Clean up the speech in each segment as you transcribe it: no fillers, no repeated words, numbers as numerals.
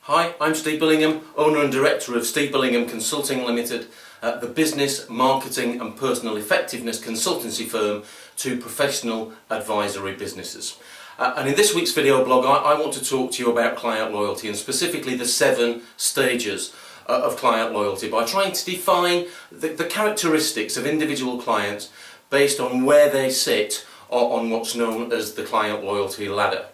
Hi, I'm Steve Billingham, owner and director of Steve Billingham Consulting Limited, the business, marketing and personal effectiveness consultancy firm to professional advisory businesses. And in this week's video blog I want to talk to you about client loyalty, and specifically the 7 stages of client loyalty, by trying to define the characteristics of individual clients based on where they sit on what's known as the client loyalty ladder.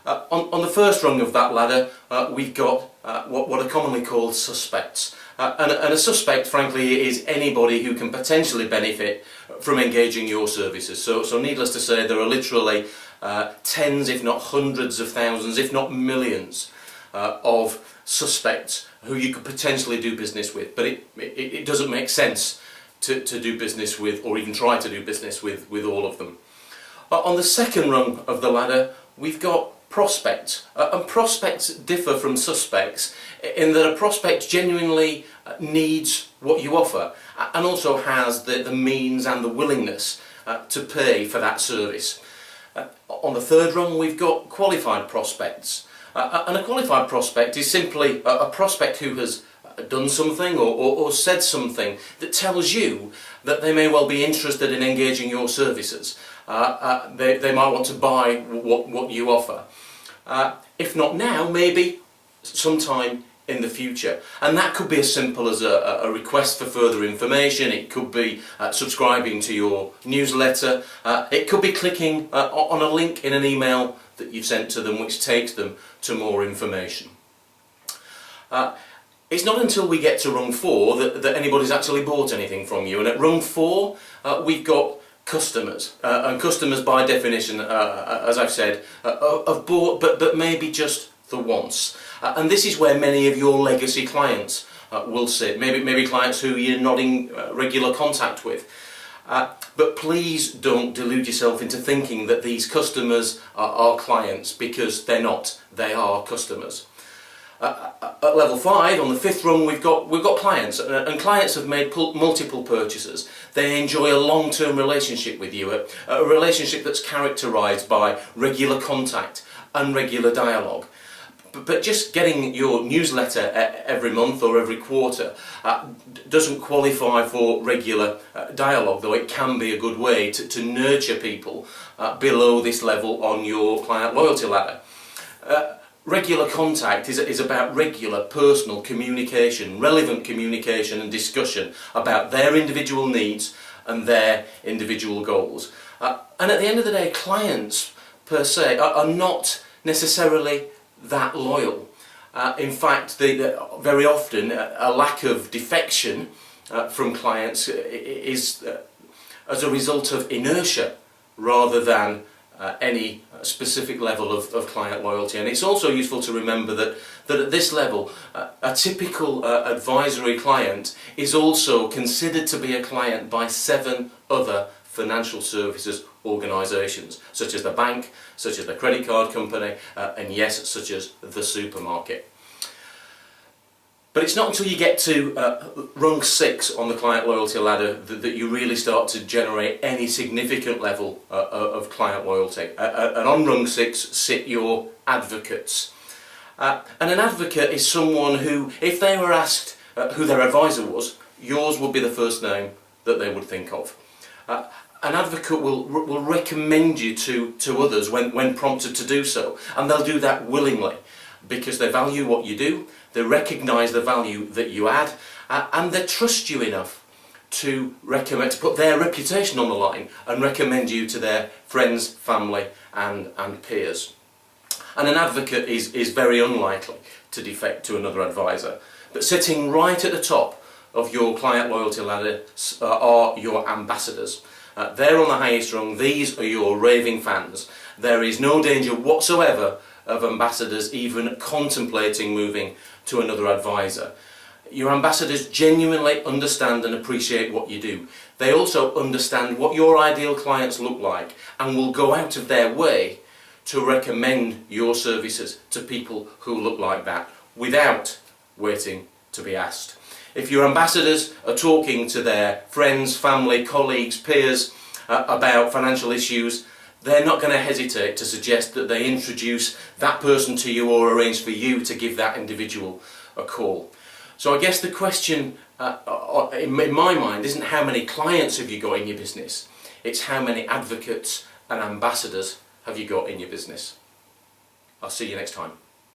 On the first rung of that ladder, we've got what are commonly called suspects. And a suspect, frankly, is anybody who can potentially benefit from engaging your services. So needless to say, there are literally tens, if not hundreds of thousands, if not millions of suspects who you could potentially do business with. But it doesn't make sense to do business with, or even try to do business with all of them. On the second rung of the ladder, we've got prospects, and prospects differ from suspects in that a prospect genuinely needs what you offer and also has the means and the willingness to pay for that service. On the third rung, we've got qualified prospects, and a qualified prospect is simply a prospect who has done something or said something that tells you that they may well be interested in engaging your services. They might want to buy what you offer. If not now, maybe sometime in the future. And that could be as simple as a request for further information. It could be subscribing to your newsletter. It could be clicking on a link in an email that you've sent to them which takes them to more information. It's not until we get to rung 4 that anybody's actually bought anything from you. And at rung 4, we've got customers, and customers by definition, as I've said, have bought but maybe just the once. And this is where many of your legacy clients will sit, maybe clients who you're not in regular contact with. But please don't delude yourself into thinking that these customers are clients, because they're not. They are customers. At level 5, on the 5th rung, we've got clients, and clients have made multiple purchases. They enjoy a long-term relationship with you, a relationship that's characterised by regular contact and regular dialogue. But just getting your newsletter every month or every quarter doesn't qualify for regular dialogue, though it can be a good way to nurture people below this level on your client loyalty ladder. Regular contact is about regular personal communication, relevant communication and discussion about their individual needs and their individual goals. And at the end of the day, clients per se are not necessarily that loyal. In fact, very often a lack of defection from clients is as a result of inertia rather than any specific level of client loyalty. And it's also useful to remember that at this level, a typical advisory client is also considered to be a client by 7 other financial services organisations, such as the bank, such as the credit card company, and yes, such as the supermarket. But it's not until you get to rung 6 on the client loyalty ladder that you really start to generate any significant level of client loyalty. And on rung 6 sit your advocates. And an advocate is someone who, if they were asked who their advisor was, yours would be the first name that they would think of. An advocate will recommend you to others when prompted to do so, and they'll do that willingly because they value what you do, they recognise the value that you add, and they trust you enough to put their reputation on the line and recommend you to their friends, family and peers. And an advocate is very unlikely to defect to another advisor. But sitting right at the top of your client loyalty ladder are your ambassadors. They're on the highest rung. These are your raving fans. There is no danger whatsoever of ambassadors even contemplating moving to another advisor. Your ambassadors genuinely understand and appreciate what you do. They also understand what your ideal clients look like and will go out of their way to recommend your services to people who look like that without waiting to be asked. If your ambassadors are talking to their friends, family, colleagues, peers about financial issues, they're not going to hesitate to suggest that they introduce that person to you or arrange for you to give that individual a call. So I guess the question in my mind isn't how many clients have you got in your business, it's how many advocates and ambassadors have you got in your business. I'll see you next time.